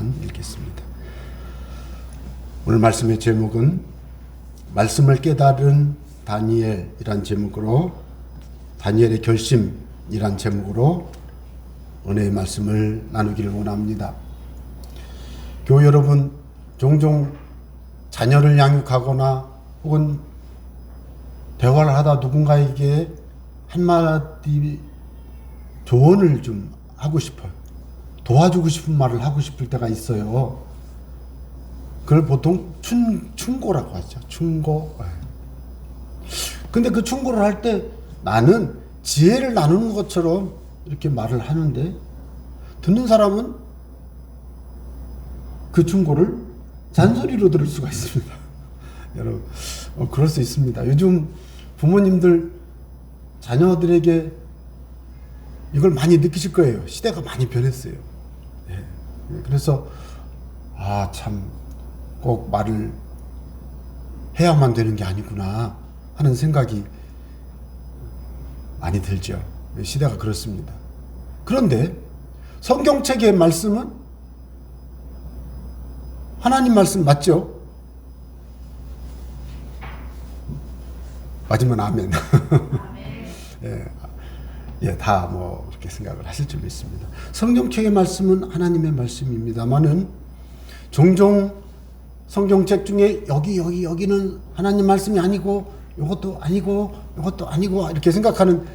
말씀만 읽겠습니다. 오늘 말씀의 제목은 말씀을 깨달은 다니엘이란 제목으로, 다니엘의 결심이란 제목으로 은혜의 말씀을 나누기를 원합니다. 교회 여러분, 종종 자녀를 양육하거나 혹은 대화를 하다 누군가에게 한마디 조언을 좀 하고 싶어요. 도와주고 싶은 말을 하고 싶을 때가 있어요. 그걸 보통 충고라고 하죠. 충고. 근데 그 충고를 할 때 나는 지혜를 나누는 것처럼 이렇게 말을 하는데, 듣는 사람은 그 충고를 잔소리로 들을 수가 있습니다. 여러분, 그럴 수 있습니다. 요즘 부모님들 자녀들에게 이걸 많이 느끼실 거예요. 시대가 많이 변했어요. 네. 그래서 참 꼭 말을 해야만 되는 게 아니구나 하는 생각이 많이 들죠. 시대가 그렇습니다. 그런데 성경책의 말씀은 하나님 말씀 맞죠? 맞으면 아멘. 다 그렇게 생각을 하실 줄 믿습니다. 성경책의 말씀은 하나님의 말씀입니다만은 종종 성경책 중에 여기는 하나님 말씀이 아니고 이것도 아니고 이렇게 생각하는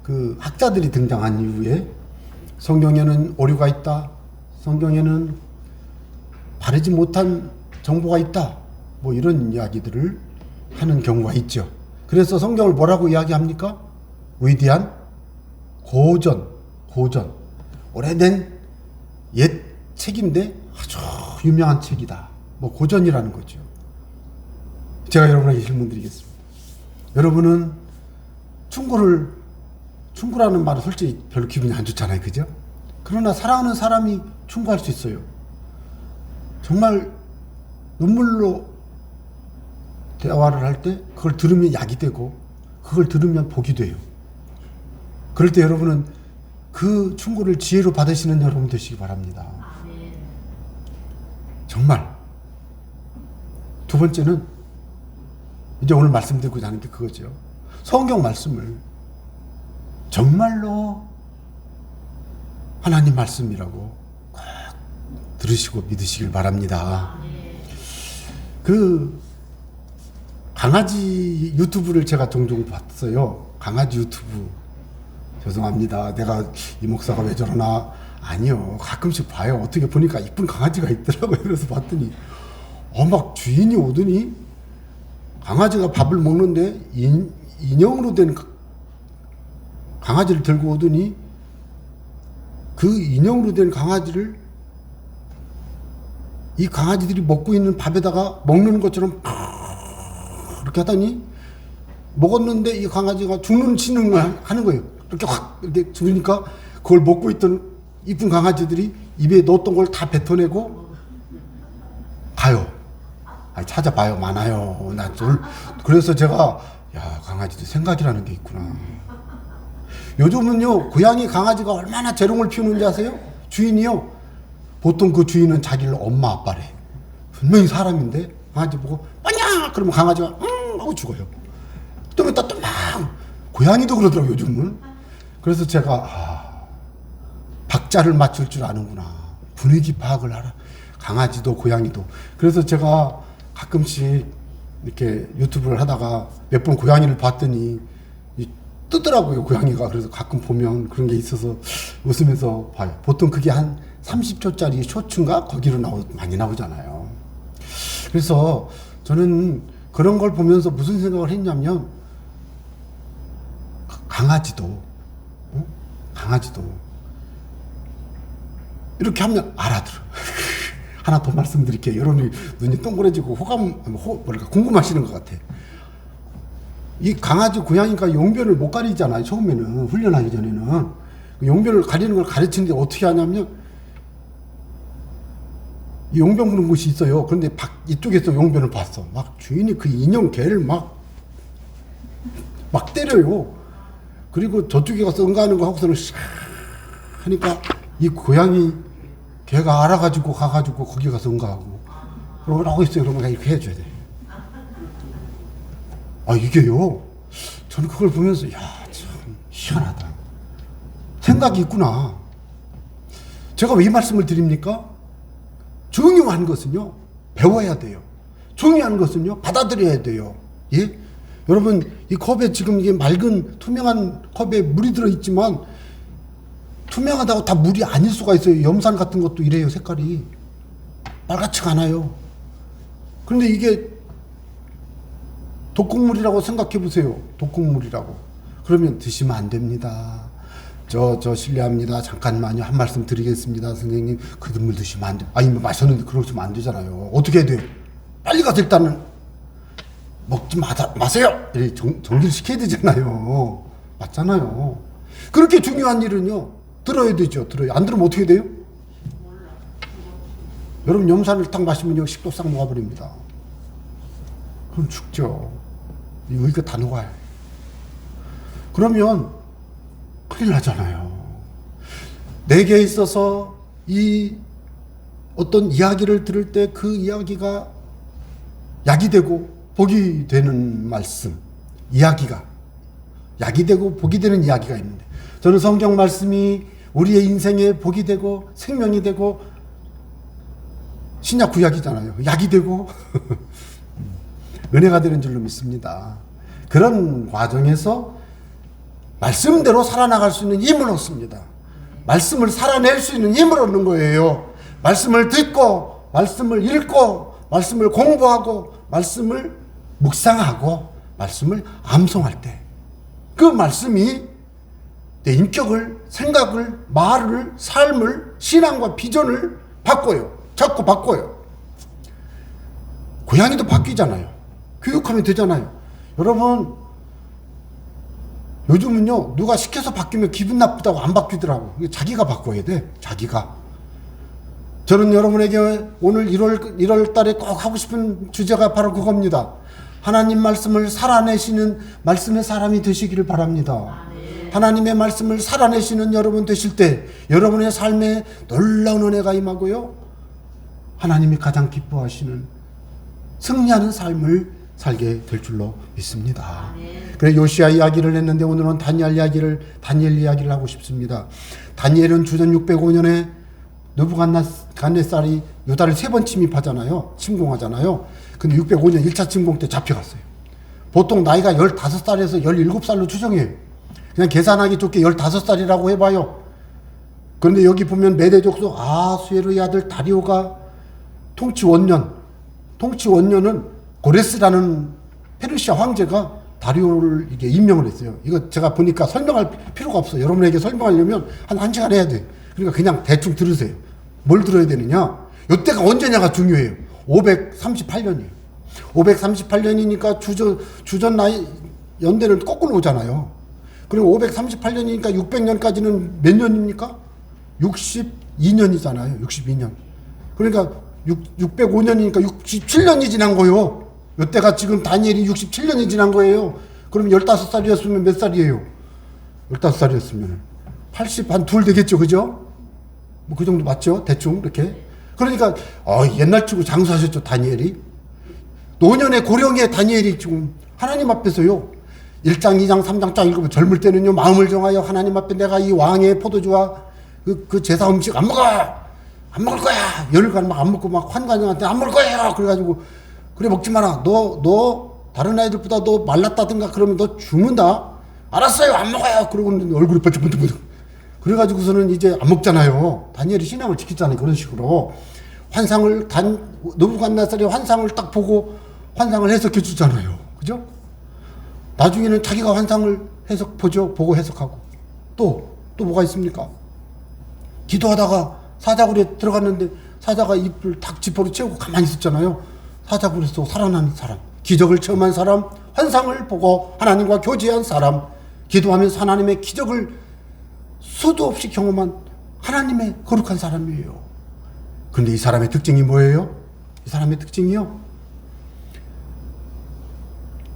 그 학자들이 등장한 이후에 성경에는 오류가 있다, 성경에는 바르지 못한 정보가 있다, 이런 이야기들을 하는 경우가 있죠. 그래서 성경을 뭐라고 이야기합니까? 위대한 고전, 오래된 옛 책인데 아주 유명한 책이다. 고전이라는 거죠. 제가 여러분에게 질문 드리겠습니다. 여러분은 충고라는 말은 솔직히 별로 기분이 안 좋잖아요. 그죠? 그러나 사랑하는 사람이 충고할 수 있어요. 정말 눈물로 대화를 할 때 그걸 들으면 약이 되고, 그걸 들으면 복이 돼요. 그럴 때 여러분은 그 충고를 지혜로 받으시는 여러분 되시기 바랍니다. 정말. 두 번째는 이제 오늘 말씀드리고자 하는 게 그거죠. 성경 말씀을 정말로 하나님 말씀이라고 꼭 들으시고 믿으시길 바랍니다. 그 강아지 유튜브를 제가 종종 봤어요. 강아지 유튜브. 죄송합니다. 내가 이 목사가 왜 저러나? 아니요. 가끔씩 봐요. 어떻게 보니까 이쁜 강아지가 있더라고요. 그래서 봤더니 막 주인이 오더니 강아지가 밥을 먹는데 인형으로 된 강아지를 들고 오더니 그 인형으로 된 강아지를 이 강아지들이 먹고 있는 밥에다가 먹는 것처럼 이렇게 하더니 먹었는데 이 강아지가 죽는 신음을 하는 거예요. 이렇게 확 이렇게 죽으니까 그걸 먹고 있던 이쁜 강아지들이 입에 넣었던 걸 다 뱉어내고 가요. 찾아봐요. 많아요. 그래서 제가 강아지도 생각이라는 게 있구나. 요즘은요, 고양이 강아지가 얼마나 재롱을 피우는지 아세요? 주인이요, 보통 그 주인은 자기를 엄마 아빠래. 분명히 사람인데 강아지 보고 뭐냐 그러면 강아지가 하고 죽어요. 또 막 고양이도 그러더라고요. 요즘은. 그래서 제가 박자를 맞출 줄 아는구나. 분위기 파악을 알아. 강아지도 고양이도. 그래서 제가 가끔씩 이렇게 유튜브를 하다가 몇 번 고양이를 봤더니 뜨더라고요, 고양이가. 그래서 가끔 보면 그런 게 있어서 웃으면서 봐요. 보통 그게 한 30초짜리 쇼츠인가? 거기로 많이 나오잖아요. 그래서 저는 그런 걸 보면서 무슨 생각을 했냐면, 강아지도 이렇게 하면 알아들어. 하나 더 말씀드릴게요. 여러분이 눈이 동그래지고 궁금하시는 것 같아. 이 강아지, 고양이가 용변을 못 가리잖아요. 처음에는, 훈련하기 전에는. 용변을 가리는 걸 가르치는데 어떻게 하냐면, 이 용변 부는 곳이 있어요. 그런데 이쪽에서 용변을 봤어. 막 주인이 그 인형 개를 막 때려요. 그리고 저쪽에 가서 응가하는 거 하고서는 샥 하니까 이 고양이 걔가 알아가지고 가가지고 거기 가서 응가하고 그러고 있어요. 그러면 내가 이렇게 해줘야 돼. 아 이게요. 저는 그걸 보면서 야 참 희한하다. 생각이 있구나. 제가 왜 이 말씀을 드립니까? 중요한 것은요 배워야 돼요. 중요한 것은요 받아들여야 돼요. 예? 여러분 이 컵에 지금 이게 맑은 투명한 컵에 물이 들어있지만 투명하다고 다 물이 아닐 수가 있어요. 염산 같은 것도 이래요. 색깔이 빨갛지가 않아요. 그런데 이게 독극물이라고 생각해 보세요. 독극물이라고. 그러면 드시면 안 됩니다. 저 실례합니다. 잠깐만요. 한 말씀 드리겠습니다. 선생님 그 물 드시면 안 돼요. 아니 마셨는데 그러시면 안 되잖아요. 어떻게 해야 돼요? 빨리 가서 일단은 먹지 마세요. 이렇게 정지를 시켜야 되잖아요. 맞잖아요. 그렇게 중요한 일은요 들어야 되죠. 들어야. 안 들으면 어떻게 돼요? 여러분 염산을 딱 마시면요 식도 싹 녹아버립니다. 그럼 죽죠. 여기가 다 녹아요. 그러면 큰일 나잖아요. 내게 있어서 이 어떤 이야기를 들을 때 그 이야기가 약이 되고 복이 되는 말씀, 이야기가 약이 되고 복이 되는 이야기가 있는데 저는 성경 말씀이 우리의 인생에 복이 되고 생명이 되고 신약 구약이잖아요. 약이 되고 은혜가 되는 줄로 믿습니다. 그런 과정에서 말씀대로 살아나갈 수 있는 힘을 얻습니다. 말씀을 살아낼 수 있는 힘을 얻는 거예요. 말씀을 듣고 말씀을 읽고 말씀을 공부하고 말씀을 묵상하고 말씀을 암송할 때 그 말씀이 내 인격을, 생각을, 말을, 삶을, 신앙과 비전을 바꿔요. 자꾸 바꿔요. 고양이도 바뀌잖아요. 교육하면 되잖아요. 여러분 요즘은요 누가 시켜서 바뀌면 기분 나쁘다고 안 바뀌더라고. 자기가 바꿔야 돼. 자기가. 저는 여러분에게 오늘 1월 달에 꼭 하고 싶은 주제가 바로 그겁니다. 하나님 말씀을 살아내시는 말씀의 사람이 되시기를 바랍니다. 하나님의 말씀을 살아내시는 여러분 되실 때 여러분의 삶에 놀라운 은혜가 임하고요. 하나님이 가장 기뻐하시는 승리하는 삶을 살게 될 줄로 믿습니다. 그래 요시야 이야기를 했는데 오늘은 다니엘 이야기를 하고 싶습니다. 다니엘은 주전 605년에 느부갓네살이 유다를 3번 침입하잖아요. 침공하잖아요. 근데 605년 1차 침공 때 잡혀갔어요. 보통 나이가 15살에서 17살로 추정해요. 그냥 계산하기 좋게 15살이라고 해봐요. 그런데 여기 보면 메대 족속 아수에르의 아들 다리오가 통치 원년은 고레스라는 페르시아 황제가 다리오를 이게 임명을 했어요. 이거 제가 보니까 설명할 필요가 없어요. 여러분에게 설명하려면 한 1시간 해야 돼요. 그러니까 그냥 대충 들으세요. 뭘 들어야 되느냐? 이때가 언제냐가 중요해요. 538년이에요. 538년이니까 주전 나이 연대는 거꾸로 오잖아요. 그리고 538년이니까 600년까지는 몇 년입니까? 62년이잖아요. 62년. 그러니까 605년이니까 67년이 지난 거예요. 이때가 지금 다니엘이 67년이 지난 거예요. 그럼 15살이었으면 몇 살이에요? 15살이었으면 80 한 둘 되겠죠. 그죠? 뭐 그 정도 맞죠? 대충 이렇게. 그러니까 옛날 치고 장수하셨죠. 다니엘이. 노년의 고령의 다니엘이 지금 하나님 앞에서요. 1장, 2장, 3장 쫙 읽으면 젊을 때는요. 마음을 정하여 하나님 앞에 내가 이 왕의 포도주와 그 제사 음식 안 먹을 거야. 열흘간 막 안 먹고 막 환관장한테 안 먹을 거예요. 그래가지고 그래 먹지 마라. 너 다른 아이들보다 너 말랐다든가 그러면 너 죽는다. 알았어요. 안 먹어요. 그러고 얼굴이 번쩍번쩍. 그래가지고서는 이제 안 먹잖아요. 다니엘이 신앙을 지켰잖아요. 그런 식으로. 환상을 느부갓네살의 환상을 딱 보고 환상을 해석해 주잖아요. 그죠? 나중에는 자기가 환상을 보고 해석하고. 또 뭐가 있습니까? 기도하다가 사자굴에 들어갔는데 사자가 입을 탁 지퍼로 채우고 가만히 있었잖아요. 사자굴에서 살아난 사람, 기적을 체험한 사람, 환상을 보고 하나님과 교제한 사람, 기도하면서 하나님의 기적을 수도 없이 경험한 하나님의 거룩한 사람이에요. 근데 이 사람의 특징이 뭐예요? 이 사람의 특징이요?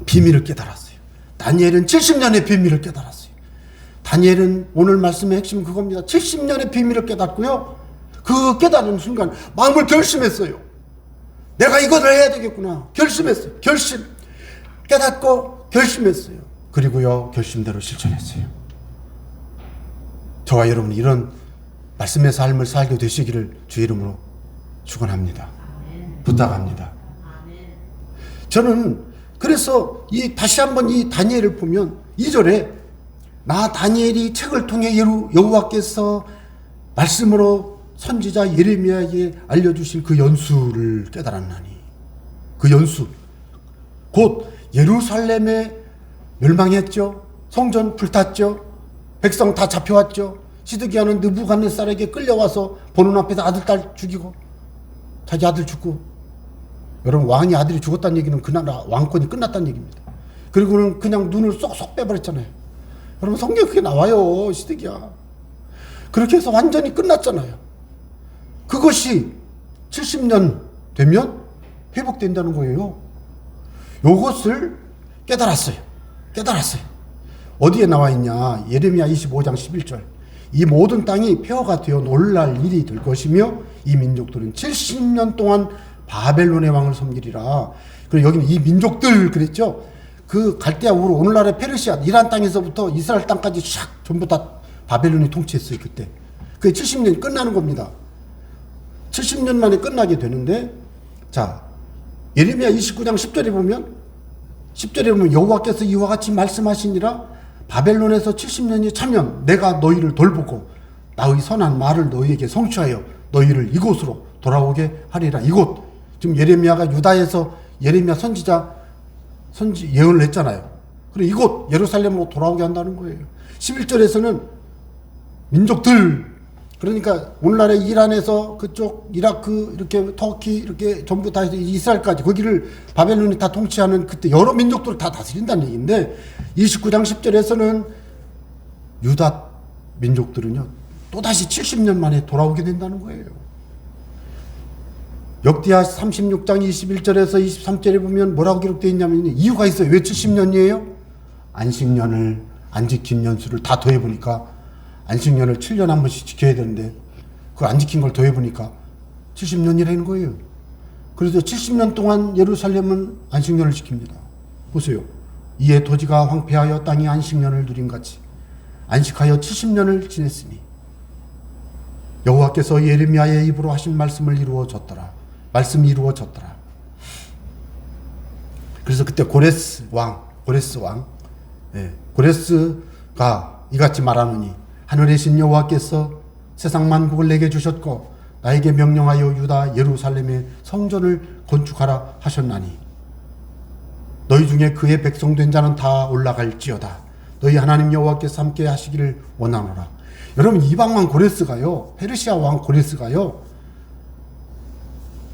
비밀을 깨달았어요. 다니엘은 70년의 비밀을 깨달았어요. 다니엘은 오늘 말씀의 핵심은 그겁니다. 70년의 비밀을 깨닫고요. 그 깨달은 순간 마음을 결심했어요. 내가 이것을 해야 되겠구나. 결심했어요. 결심. 깨닫고 결심했어요. 그리고요, 결심대로 실천했어요. 저와 여러분이 이런 말씀의 삶을 살게 되시기를 주 이름으로 축원합니다. 부탁합니다. 저는 그래서 다시 한번 이 다니엘을 보면 2절에 나 다니엘이 책을 통해 여호와께서 말씀으로 선지자 예레미야에게 알려주신 그 연수를 깨달았나니, 그 연수 곧 예루살렘에 멸망했죠. 성전 불탔죠. 백성 다 잡혀왔죠. 시드기야는 느부갓네살에게 끌려와서 보는 앞에서 아들 딸 죽이고 자기 아들 죽고. 여러분, 왕이 아들이 죽었다는 얘기는 그 나라 왕권이 끝났다는 얘기입니다. 그리고는 그냥 눈을 쏙쏙 빼버렸잖아요. 여러분, 성경에 그게 나와요. 시드기야. 그렇게 해서 완전히 끝났잖아요. 그것이 70년 되면 회복된다는 거예요. 요것을 깨달았어요. 어디에 나와 있냐? 예레미야 25장 11절. 이 모든 땅이 폐허가 되어 놀랄 일이 될 것이며 이 민족들은 70년 동안 바벨론의 왕을 섬기리라. 그리고 여기는 이 민족들 그랬죠. 그 갈대아 우르, 오늘날의 페르시아, 이란 땅에서부터 이스라엘 땅까지 샥 전부 다 바벨론이 통치했어요. 그때. 그게 70년이 끝나는 겁니다. 70년 만에 끝나게 되는데, 자, 예레미야 29장 10절에 보면 여호와께서 이와 같이 말씀하시니라. 바벨론에서 70년이 차면 내가 너희를 돌보고 나의 선한 말을 너희에게 성취하여 너희를 이곳으로 돌아오게 하리라. 이곳, 지금 예레미야가 유다에서 예레미야 선지 예언을 했잖아요. 그리고 이곳 예루살렘으로 돌아오게 한다는 거예요. 11절에서는 민족들, 그러니까 오늘날의 이란에서 그쪽 이라크, 이렇게 터키, 이렇게 전부 다 해서 이스라엘까지, 거기를 바벨론이 다 통치하는 그때 여러 민족들을 다 다스린다는 얘기인데, 29장 10절에서는 유다 민족들은요 또다시 70년 만에 돌아오게 된다는 거예요. 역대하 36장 21절에서 23절에 보면 뭐라고 기록되어 있냐면, 이유가 있어요. 왜 70년이에요? 안식년을 안 지킨 년수를 다 더해보니까, 안식년을 7년 한 번씩 지켜야 되는데 그걸 안 지킨 걸 더해보니까 70년이라는 거예요. 그래서 70년 동안 예루살렘은 안식년을 지킵니다. 보세요. 이에 토지가 황폐하여 땅이 안식년을 누린 같이 안식하여 70년을 지냈으니 여호와께서 예레미야의 입으로 하신 말씀이 이루어졌더라. 그래서 그때 고레스 고레스가 이같이 말하느니, 하늘의 신 여호와께서 세상 만국을 내게 주셨고 나에게 명령하여 유다 예루살렘의 성전을 건축하라 하셨나니 너희 중에 그의 백성 된 자는 다 올라갈지어다. 너희 하나님 여호와께서 함께 하시기를 원하노라. 여러분, 이방 왕 고레스가요, 페르시아 왕 고레스가요,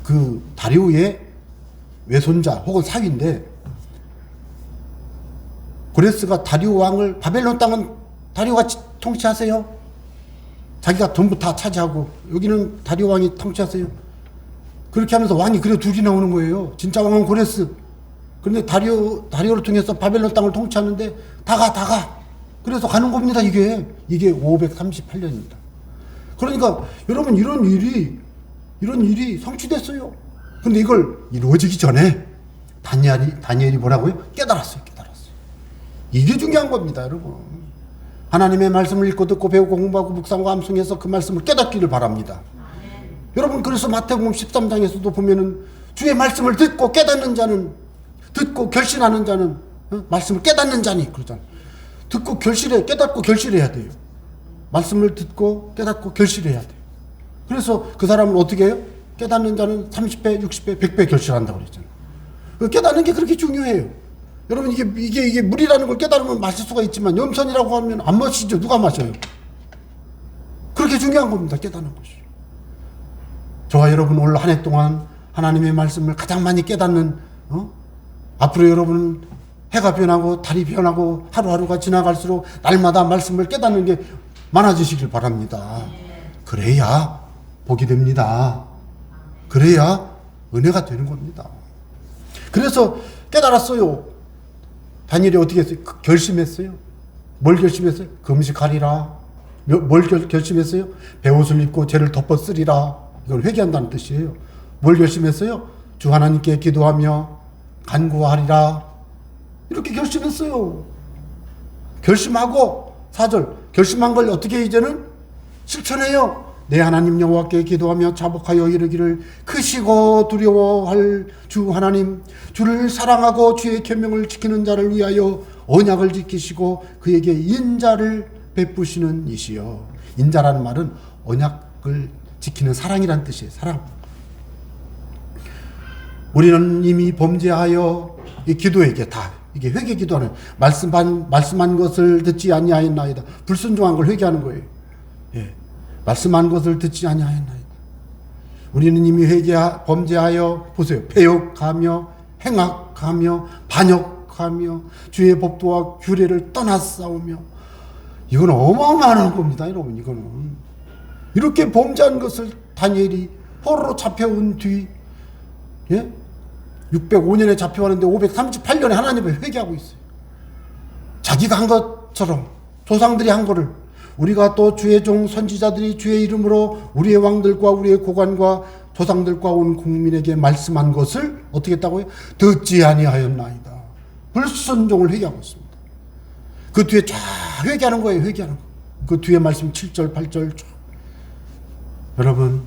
그 다리우의 외손자 혹은 사위인데, 고레스가 다리우 왕을, 바벨론 땅은 다리우가 통치하세요. 자기가 전부 다 차지하고 여기는 다리우 왕이 통치하세요. 그렇게 하면서 왕이 그래 둘이 나오는 거예요. 진짜 왕은 고레스. 그런데 다리우를 통해서 바벨론 땅을 통치하는데 다 가. 그래서 가는 겁니다. 이게 538년입니다. 그러니까 여러분, 이런 일이 성취됐어요. 근데 이걸 이루어지기 전에 다니엘이 뭐라고요? 깨달았어요. 이게 중요한 겁니다, 여러분. 하나님의 말씀을 읽고 듣고 배우고 공부하고 묵상과 암송해서 그 말씀을 깨닫기를 바랍니다. 여러분, 그래서 마태복음 13장에서도 보면은 주의 말씀을 듣고 깨닫는 자는, 듣고 결신하는 자는, 말씀을 깨닫는 자니 그러잖아요. 듣고 깨닫고 결실해야 돼요. 말씀을 듣고 깨닫고 결실해야 돼요. 그래서 그 사람은 어떻게 해요? 깨닫는 자는 30배, 60배, 100배 결실한다고 그랬잖아요. 깨닫는 게 그렇게 중요해요. 여러분, 이게 물이라는 걸 깨달으면 마실 수가 있지만 염선이라고 하면 안 마시죠. 누가 마셔요? 그렇게 중요한 겁니다. 깨닫는 것이. 저와 여러분 올 한 해 동안 하나님의 말씀을 가장 많이 깨닫는, 앞으로 여러분 해가 변하고 달이 변하고 하루하루가 지나갈수록 날마다 말씀을 깨닫는 게 많아지시길 바랍니다. 그래야 복이 됩니다. 그래야 은혜가 되는 겁니다. 그래서 깨달았어요. 다니엘이 어떻게 했어요? 결심했어요. 뭘 결심했어요? 금식하리라, 뭘 결심했어요? 베옷을 입고 죄를 덮어 쓰리라. 이걸 회개한다는 뜻이에요. 뭘 결심했어요? 주 하나님께 기도하며 간구하리라. 이렇게 결심했어요. 결심하고 4절 결심한 걸 어떻게 이제는 실천해요. 내 하나님 여호와께 기도하며 자복하여 이르기를 크시고 두려워할 주 하나님, 주를 사랑하고 주의 계명을 지키는 자를 위하여 언약을 지키시고 그에게 인자를 베푸시는 이시여. 인자라는 말은 언약을 지키는 사랑이란 뜻이에요. 사랑. 우리는 이미 범죄하여 이 기도에게 다 이게 회개 기도하는 말씀한 것을 듣지 아니하였나이다. 불순종한 걸 회개하는 거예요. 예. 말씀한 것을 듣지 아니하였나이다. 우리는 이미 범죄하여 보세요. 배역하며 행악하며 반역하며 주의 법도와 규례를 떠나싸우며. 이건 어마어마한 겁니다, 여러분. 이거는 이렇게 범죄한 것을 다니엘이 포로로 잡혀온 뒤 605년에 잡혀왔는데 538년에 하나님을 회개하고 있어요. 자기가 한 것처럼 조상들이 한 거를 우리가 또 주의 종 선지자들이 주의 이름으로 우리의 왕들과 우리의 고관과 조상들과 온 국민에게 말씀한 것을 어떻게 했다고요? 듣지 아니하였나이다. 불순종을 회개하고 있습니다. 그 뒤에 쫙 회개하는 거예요. 회개하는 거. 그 뒤에 말씀 7절 8절 쫙. 여러분,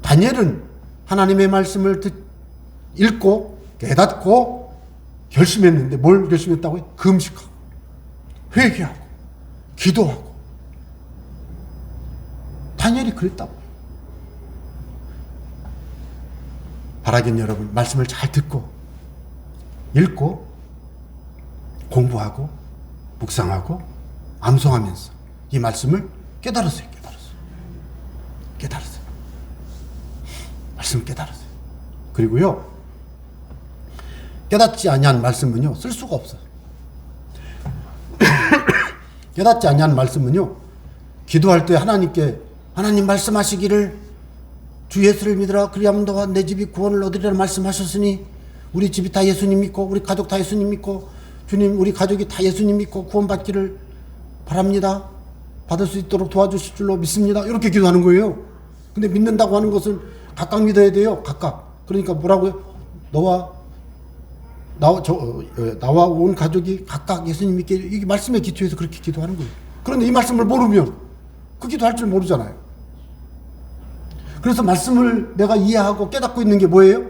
다니엘은 하나님의 말씀을 읽고 깨닫고 결심했는데 뭘 결심했다고요? 금식하고 회개하고 기도하고. 다니엘이 그랬다고요. 바라긴 여러분, 말씀을 잘 듣고 읽고 공부하고 묵상하고 암송하면서 이 말씀을 깨달았어요. 말씀 깨달았어요. 그리고요, 깨닫지 아니한 말씀은요 쓸 수가 없어요. 깨닫지 아니한 말씀은요, 기도할 때 하나님께 하나님 말씀하시기를 주 예수를 믿으라 그리하면 너와 내 집이 구원을 얻으리라 말씀하셨으니 우리 집이 다 예수님 믿고 우리 가족 다 예수님 믿고 주님 우리 가족이 다 예수님 믿고 구원받기를 바랍니다. 받을 수 있도록 도와주실 줄로 믿습니다. 이렇게 기도하는 거예요. 근데 믿는다고 하는 것은 각각 믿어야 돼요. 각각. 그러니까 뭐라고요? 나와 온 가족이 각각 예수님 믿게, 이게 말씀에 기초해서 그렇게 기도하는 거예요. 그런데 이 말씀을 모르면 그 기도할 줄 모르잖아요. 그래서 말씀을 내가 이해하고 깨닫고 있는 게 뭐예요?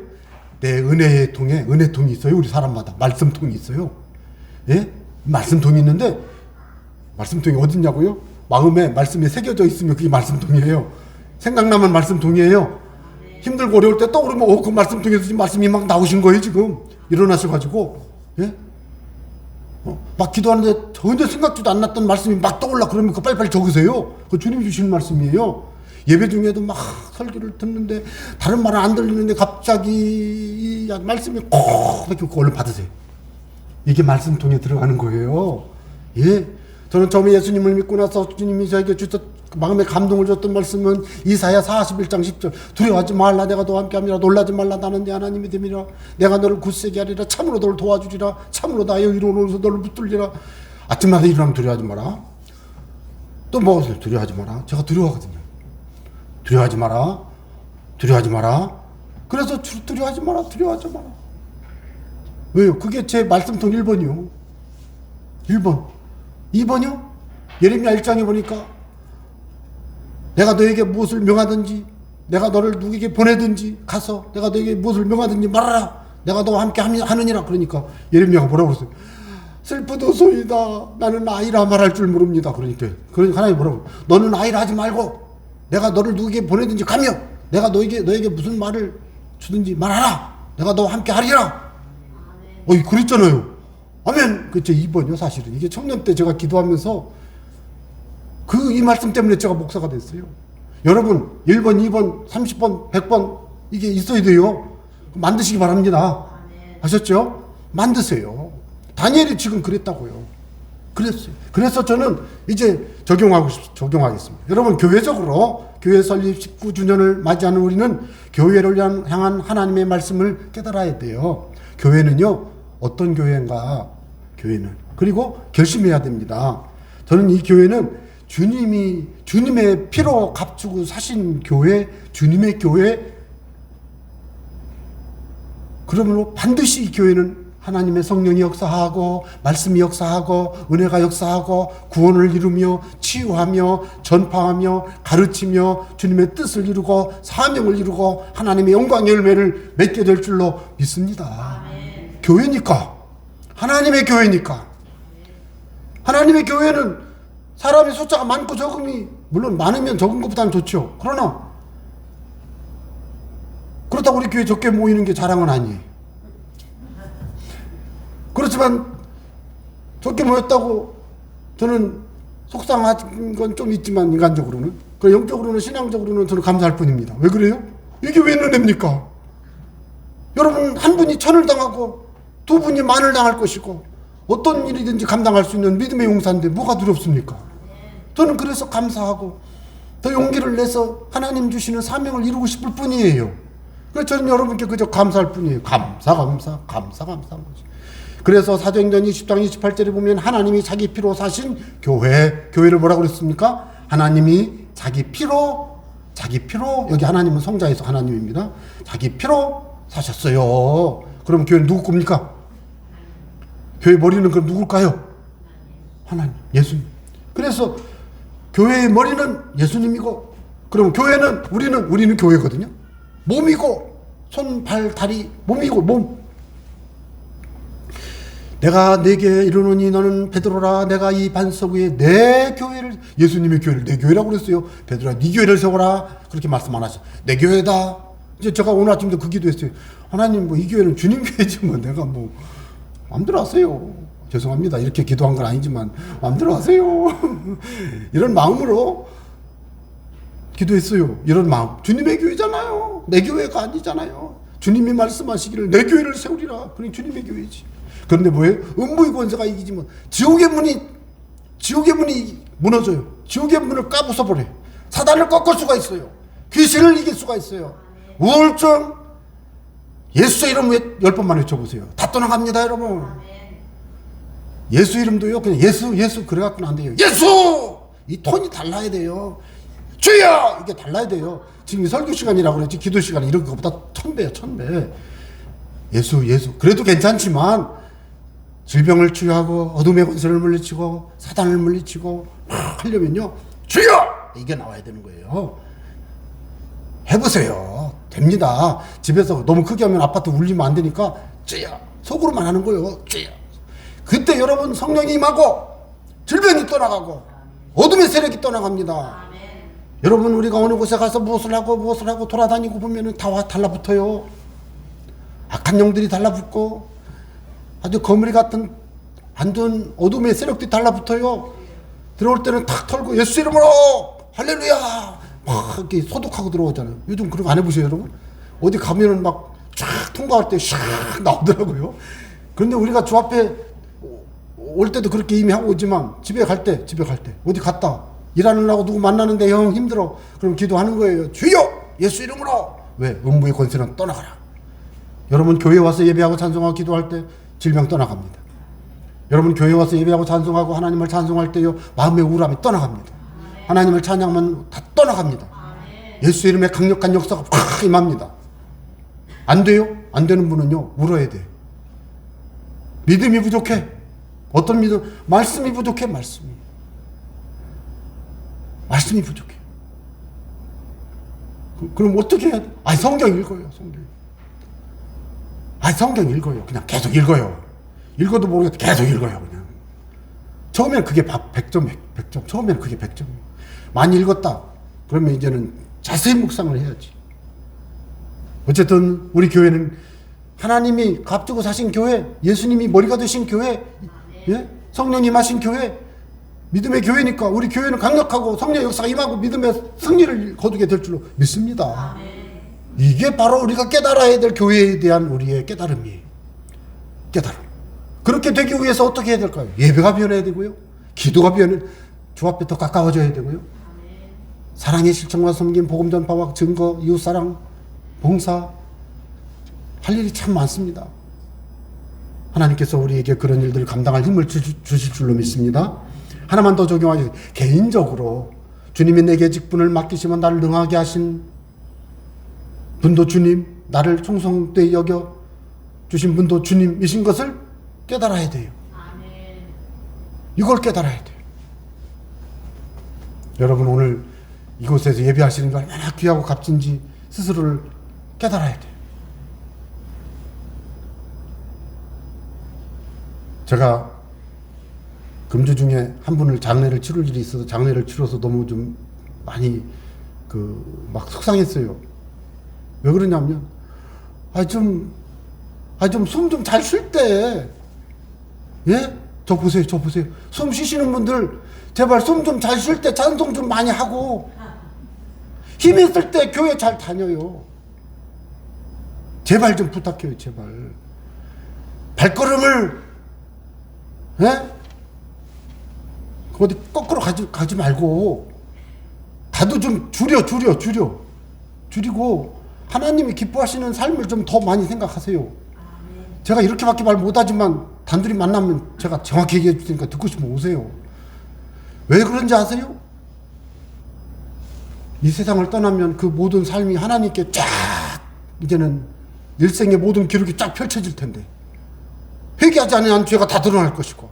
내 은혜통이 있어요. 우리 사람마다 말씀통이 있어요. 예? 말씀통이 있는데 말씀통이 어딨냐고요? 마음에 말씀이 새겨져 있으면 그게 말씀통이에요. 생각나면 말씀통이에요. 힘들고 어려울 때 떠오르면 그 말씀통에서 지금 말씀이 막 나오신 거예요. 지금 일어나셔가지고 예? 막 기도하는데 전혀 생각지도 안 났던 말씀이 막 떠올라. 그러면 그거 빨리빨리 적으세요. 그 주님이 주시는 말씀이에요. 예배 중에도 막 설교를 듣는데 다른 말은 안 들리는데 갑자기 이 말씀이 콕 이렇게 얼른 받으세요. 이게 말씀통에 들어가는 거예요. 예. 저는 처음에 예수님을 믿고 나서 주님이 저에게 마음에 감동을 줬던 말씀은 이사야 41장 10절. 두려워하지 말라 내가 너와 함께함이라. 놀라지 말라 나는 네 하나님이 됨이라. 내가 너를 굳세게 하리라. 참으로 너를 도와주리라. 참으로 나의 의로워서 너를 붙들리라. 아침마다 일어나면 두려워하지 마라. 또 뭐 두려워하지 마라. 제가 두려워하거든요. 두려워하지 마라. 그래서 두려워하지 마라. 왜요? 그게 제 말씀통 1번이요. 1번. 2번이요? 예레미야 1장에 보니까 내가 너에게 무엇을 명하든지 내가 너를 누구에게 보내든지 가서 내가 너에게 무엇을 명하든지 말하라. 내가 너와 함께 하느니라. 그러니까 예레미야가 뭐라고 그랬어요? 슬프도소이다. 나는 아이라 말할 줄 모릅니다. 그러니까 하나님 뭐라고? 너는 아이라 하지 말고 내가 너를 누구에게 보내든지 가며 내가 너에게 무슨 말을 주든지 말하라. 내가 너와 함께 하리라. 그랬잖아요. 아멘. 그쵸. 2번이요. 사실은 이게 청년 때 제가 기도하면서 이 말씀 때문에 제가 목사가 됐어요. 여러분 1번 2번 30번 100번 이게 있어야 돼요. 만드시기 바랍니다. 아셨죠? 만드세요. 다니엘이 지금 그랬다고요. 그랬어요. 그래서 저는 이제 적용하겠습니다. 여러분 교회적으로 교회 설립 19주년을 맞이하는 우리는 교회를 향한 하나님의 말씀을 깨달아야 돼요. 교회는요, 어떤 교회인가? 교회는. 그리고 결심해야 됩니다. 저는 이 교회는 주님의 피로 값주고 사신 교회, 주님의 교회, 그러므로 반드시 이 교회는 하나님의 성령이 역사하고 말씀이 역사하고 은혜가 역사하고 구원을 이루며 치유하며 전파하며 가르치며 주님의 뜻을 이루고 사명을 이루고 하나님의 영광의 열매를 맺게 될 줄로 믿습니다. 아멘. 교회니까, 하나님의 교회니까. 하나님의 교회는 사람의 숫자가 많고 적음이, 물론 많으면 적은 것보다는 좋죠. 그러나 그렇다고 우리 교회 적게 모이는 게 자랑은 아니에요. 그렇지만 적게 모였다고 저는 속상한 건 좀 있지만, 인간적으로는, 그 영적으로는, 신앙적으로는 저는 감사할 뿐입니다. 왜 그래요? 이게 왜 은혜입니까? 여러분, 한 분이 1000을 당하고 두 분이 10,000을 당할 것이고 어떤 일이든지 감당할 수 있는 믿음의 용사인데 뭐가 두렵습니까? 저는 그래서 감사하고 더 용기를 내서 하나님 주시는 사명을 이루고 싶을 뿐이에요. 그래서 저는 여러분께 그저 감사할 뿐이에요. 감사한 거지. 그래서 사도행전 20장 28절에 보면 하나님이 자기 피로 사신 교회를 뭐라고 그랬습니까? 하나님이 자기 피로, 여기 하나님은 성자에서 하나님입니다. 자기 피로 사셨어요. 그럼 교회는 누구 겁니까? 교회 머리는 그럼 누굴까요? 하나님, 예수님. 그래서 교회의 머리는 예수님이고, 그럼 교회는, 우리는 교회거든요. 몸이고, 손, 발, 다리, 몸이고, 몸. 내가 네게 이르노니 너는 베드로라. 내가 이 반석 위에 내 교회를, 예수님의 교회를 내 교회라고 그랬어요. 베드로라, 네 교회를 세워라. 그렇게 말씀 안 하셔. 내 교회다. 이제 제가 오늘 아침도 그 기도했어요. 하나님, 이 교회는 주님 교회지 내가 마음대로 하세요. 죄송합니다. 이렇게 기도한 건 아니지만 마음대로 하세요. 이런 마음으로 기도했어요. 이런 마음. 주님의 교회잖아요. 내 교회가 아니잖아요. 주님이 말씀하시기를 내 교회를 세우리라. 그러니 주님의 교회지. 그런데 뭐예요? 음부의 권세가 이기지 지옥의 문이 무너져요. 지옥의 문을 까부숴버려요. 사단을 꺾을 수가 있어요. 귀신을 이길 수가 있어요. 우울증, 예수 이름 10번만 외쳐보세요. 다 떠나갑니다, 여러분. 예수 이름도요, 그냥 예수 그래갖고는 안 돼요. 예수! 이 톤이 달라야 돼요. 주여! 이게 달라야 돼요. 지금 설교 시간이라고 그랬지, 기도 시간 이런 것보다 1000배야, 1000배. 예수. 그래도 괜찮지만, 질병을 치유하고, 어둠의 권세를 물리치고, 사단을 물리치고, 막 하려면요, 주여! 이게 나와야 되는 거예요. 해보세요. 됩니다. 집에서 너무 크게 하면 아파트 울리면 안 되니까, 주여! 속으로만 하는 거예요. 주여! 그때 여러분 성령이 임하고, 질병이 떠나가고, 어둠의 세력이 떠나갑니다. 여러분, 우리가 어느 곳에 가서 무엇을 하고 돌아다니고 보면은 다 달라붙어요. 악한 영들이 달라붙고, 아주 거머리 같은 안 좋은 어둠의 세력들이 달라붙어요. 들어올 때는 탁 털고 예수 이름으로 할렐루야 막 이렇게 소독하고 들어오잖아요. 요즘 그런 거 안 해보세요, 여러분? 어디 가면은 막 쫙 통과할 때 샥 나오더라고요. 그런데 우리가 주 앞에 올 때도 그렇게 이미 하고 오지만 집에 갈 때 어디 갔다 일하느라고 누구 만나는데 형 힘들어. 그럼 기도하는 거예요. 주여 예수 이름으로. 왜? 음부의 권세는 떠나가라. 여러분, 교회 와서 예배하고 찬송하고 기도할 때 질병 떠나갑니다. 여러분, 교회 와서 예배하고 찬송하고 하나님을 찬송할 때요, 마음의 우울함이 떠나갑니다. 하나님을 찬양하면 다 떠나갑니다. 예수 이름의 강력한 역사가 확 임합니다. 안 돼요? 안 되는 분은요, 울어야 돼. 믿음이 부족해. 어떤 믿음? 말씀이 부족해. 말씀이 부족해. 그럼 어떻게 해야 돼? 성경 읽어요. 성경 읽어요. 그냥 계속 읽어요. 읽어도 모르겠다. 계속 읽어요. 그냥. 처음엔 그게 100점. 처음에는 그게 100점이에요. 많이 읽었다. 그러면 이제는 자세히 묵상을 해야지. 어쨌든 우리 교회는 하나님이 값주고 사신 교회, 예수님이 머리가 되신 교회, 예? 성령이 마신 교회, 믿음의 교회니까 우리 교회는 강력하고 성령 역사가 임하고 믿음의 승리를 거두게 될 줄로 믿습니다. 이게 바로 우리가 깨달아야 될 교회에 대한 우리의 깨달음이에요. 깨달음. 그렇게 되기 위해서 어떻게 해야 될까요? 예배가 변해야 되고요. 기도가 주 앞에 더 가까워져야 되고요. 사랑의 실천과 섬김, 복음 전파와 증거, 이웃사랑, 봉사, 할 일이 참 많습니다. 하나님께서 우리에게 그런 일들을 감당할 힘을 주실 줄로 믿습니다. 하나만 더 적용하세요. 개인적으로 주님이 내게 직분을 맡기시면 나를 능하게 하신 분도 주님, 나를 충성되이 여겨 주신 분도 주님이신 것을 깨달아야 돼요. 아멘. 이걸 깨달아야 돼요. 여러분 오늘 이곳에서 예배하시는 게 얼마나 귀하고 값진지 스스로를 깨달아야 돼요. 제가 금주 중에 한 분을 장례를 치를 일이 있어서 장례를 치러서 너무 좀 많이 막 속상했어요. 왜 그러냐면 숨 좀 잘 쉴 때, 예? 저 보세요. 숨 쉬시는 분들 제발 숨 좀 잘 쉴 때 찬송 좀 많이 하고 힘 있을 때 교회 잘 다녀요. 제발 좀 부탁해요. 제발 발걸음을, 예? 어디 거꾸로 가지 말고 가도 좀 줄이고 하나님이 기뻐하시는 삶을 좀 더 많이 생각하세요. 제가 이렇게밖에 말 못하지만 단둘이 만나면 제가 정확히 얘기해 줄 테니까 듣고 싶으면 오세요. 왜 그런지 아세요? 이 세상을 떠나면 그 모든 삶이 하나님께 쫙 이제는 일생의 모든 기록이 쫙 펼쳐질 텐데 회개하지 않은 죄가 다 드러날 것이고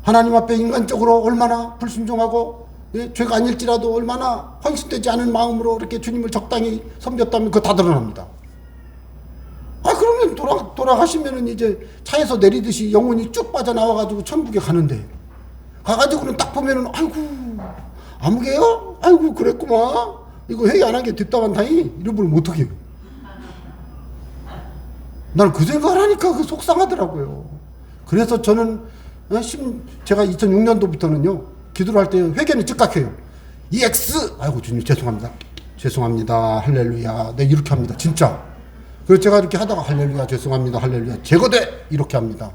하나님 앞에 인간적으로 얼마나 불순종하고, 예? 죄가 아닐지라도 얼마나 헌신되지 않은 마음으로 이렇게 주님을 적당히 섬겼다면 그거 다 드러납니다. 그러면 돌아가시면은 이제 차에서 내리듯이 영혼이 쭉 빠져나와가지고 천국에 가는데, 가가지고는 딱 보면은, 아이고, 아무개요? 아이고, 그랬구만. 이거 회개 안 한 게 뒷담한다이? 이러면 어떡해요? 나는 그 생각을 하니까 그 속상하더라고요. 그래서 저는, 제가 2006년도부터는요, 기도를 할 때 회개는 즉각해요. EX! 아이고, 주님, 죄송합니다. 할렐루야. 네, 이렇게 합니다. 진짜. 그래서 제가 이렇게 하다가 할렐루야, 죄송합니다. 할렐루야. 제거돼! 이렇게 합니다.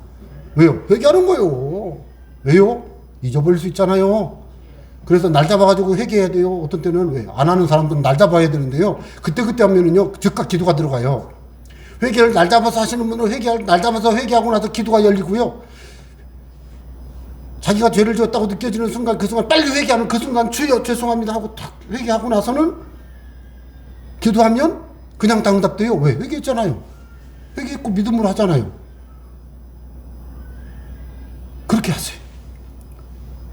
왜요? 회개하는 거예요. 왜요? 잊어버릴 수 있잖아요. 그래서 날 잡아가지고 회개해야 돼요. 어떤 때는 왜? 안 하는 사람들은 날 잡아야 되는데요. 그때 하면은요, 즉각 기도가 들어가요. 회개를 날 잡아서 하시는 분은 날 잡아서 회개하고 나서 기도가 열리고요. 자기가 죄를 지었다고 느껴지는 순간, 그 순간 빨리 회개하는 그 순간 주여 죄송합니다 하고 탁 회개하고 나서는 기도하면 그냥 다 응답돼요. 왜? 회개했잖아요. 회개했고 믿음으로 하잖아요. 그렇게 하세요.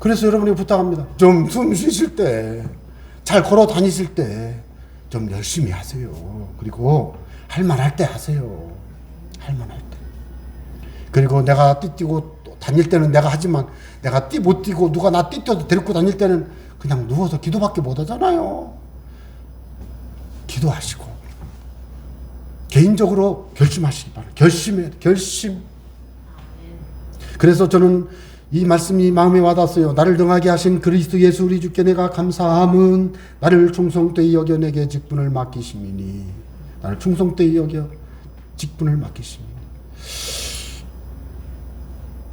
그래서 여러분이 부탁합니다. 좀 숨 쉬실 때, 잘 걸어 다니실 때 좀 열심히 하세요. 그리고 할 만할 때 하세요. 할 만할 때. 그리고 내가 띠뛰고 다닐 때는 내가 하지만 내가 못 뛰고 누가 나 띠뛰어서 데리고 다닐 때는 그냥 누워서 기도밖에 못 하잖아요. 기도하시고 개인적으로 결심하시기 바랍니다. 결심. 그래서 저는 이 말씀이 마음에 와닿았어요. 나를 능하게 하신 그리스도 예수 우리 주께 내가 감사함은 나를 충성되이 여겨 내게 직분을 맡기심이니. 나를 충성되이 여겨 직분을 맡기심이니.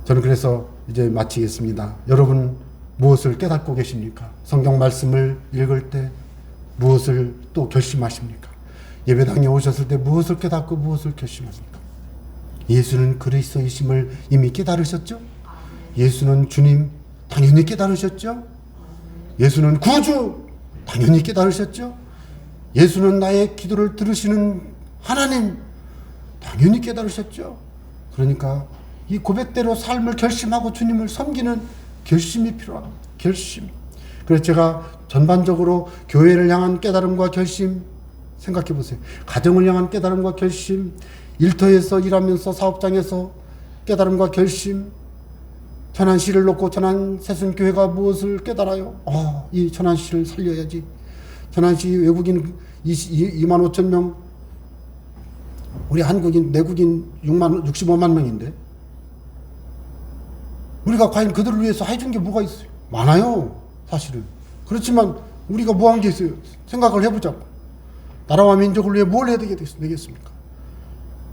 저는 그래서 이제 마치겠습니다. 여러분 무엇을 깨닫고 계십니까? 성경 말씀을 읽을 때 무엇을 또 결심하십니까? 예배당에 오셨을 때 무엇을 깨닫고 무엇을 결심합니까? 예수는 그리스도이심을 이미 깨달으셨죠? 예수는 주님 당연히 깨달으셨죠? 예수는 구주 당연히 깨달으셨죠? 예수는 나의 기도를 들으시는 하나님 당연히 깨달으셨죠? 그러니까 이 고백대로 삶을 결심하고 주님을 섬기는 결심이 필요합니다. 결심. 그래서 제가 전반적으로 교회를 향한 깨달음과 결심 생각해 보세요. 가정을 향한 깨달음과 결심, 일터에서 일하면서 사업장에서 깨달음과 결심, 천안시를 놓고 천안 새순교회가 무엇을 깨달아요? 이 천안시를 살려야지. 천안시 외국인 2만 5천 명, 우리 한국인, 내국인 65만 명인데 우리가 과연 그들을 위해서 해준 게 뭐가 있어요? 많아요, 사실은. 그렇지만 우리가 뭐 한 게 있어요? 생각을 해보자고. 나라와 민족을 위해 뭘 해야 되겠습니까?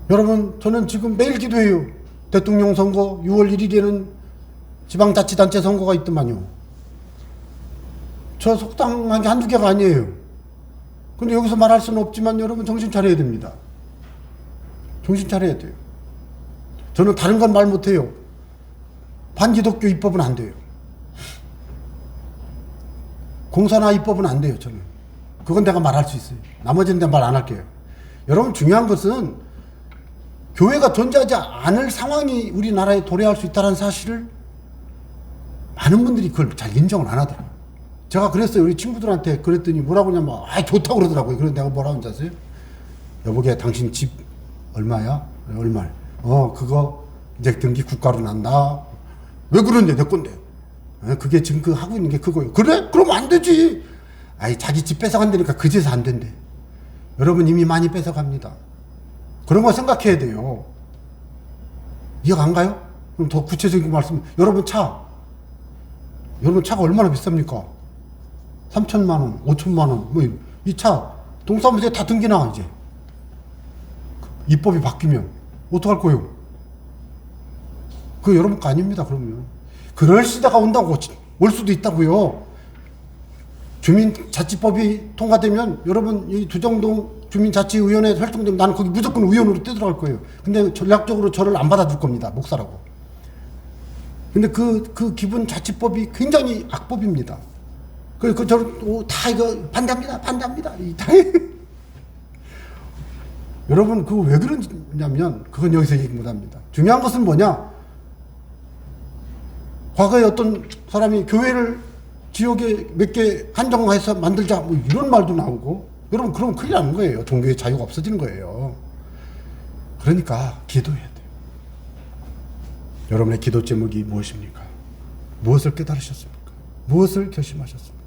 여러분, 저는 지금 매일 기도해요. 대통령 선거 6월 1일에는 지방자치단체 선거가 있더만요. 저 속상한 게 한두 개가 아니에요. 근데 여기서 말할 수는 없지만 여러분 정신 차려야 됩니다. 정신 차려야 돼요. 저는 다른 건 말 못해요. 반기독교 입법은 안 돼요. 공사나 입법은 안 돼요, 저는. 그건 내가 말할 수 있어요. 나머지는 내가 말 안 할게요. 여러분, 중요한 것은 교회가 존재하지 않을 상황이 우리나라에 도래할 수 있다는 사실을 많은 분들이 그걸 잘 인정을 안 하더라고요. 제가 그랬어요. 우리 친구들한테 그랬더니 뭐라고 하냐면, 좋다고 그러더라고요. 그래서 내가 뭐라고 하는지 아세요? 여보게, 당신 집 얼마야? 얼마? 그거 이제 등기 국가로 난다. 왜 그러는데, 내 건데. 그게 지금 그 하고 있는 게 그거예요. 그래? 그럼 안 되지. 자기 집 뺏어간다니까 그제서 안 된대. 여러분, 이미 많이 뺏어갑니다. 그런 거 생각해야 돼요. 이해 안 가요? 그럼 더 구체적인 말씀. 여러분 차가 얼마나 비쌉니까? 3천만 원, 5천만 원. 이 차 동사무소에 다 등기 나와 이제. 입법이 바뀌면 어떡할 거예요? 그거 여러분 거 아닙니다. 그러면 그럴 시대가 온다고 올 수도 있다고요. 주민자치법이 통과되면 여러분 이 두정동 주민자치위원회 설정되면 나는 거기 무조건 의원으로 뛰어들어갈 거예요. 근데 전략적으로 저를 안 받아줄 겁니다. 목사라고. 근데 그 기본자치법이 굉장히 악법입니다. 저를 다 이거 반대합니다. 여러분, 그거 왜 그러냐면, 그건 여기서 얘기 못 합니다. 중요한 것은 뭐냐? 과거에 어떤 사람이 교회를 지역에 몇 개 한정해서 만들자, 뭐 이런 말도 나오고, 여러분, 그러면 큰일 나는 거예요. 종교의 자유가 없어지는 거예요. 그러니까, 기도해야 돼요. 여러분의 기도 제목이 무엇입니까? 무엇을 깨달으셨습니까? 무엇을 결심하셨습니까?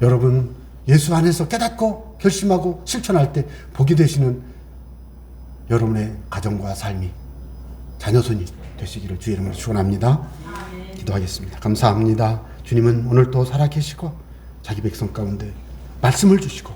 여러분, 예수 안에서 깨닫고 결심하고 실천할 때 복이 되시는 여러분의 가정과 삶이 자녀손이 되시기를 주의 이름으로 축원합니다. 기도하겠습니다. 감사합니다. 주님은 오늘 또 살아계시고 자기 백성 가운데 말씀을 주시고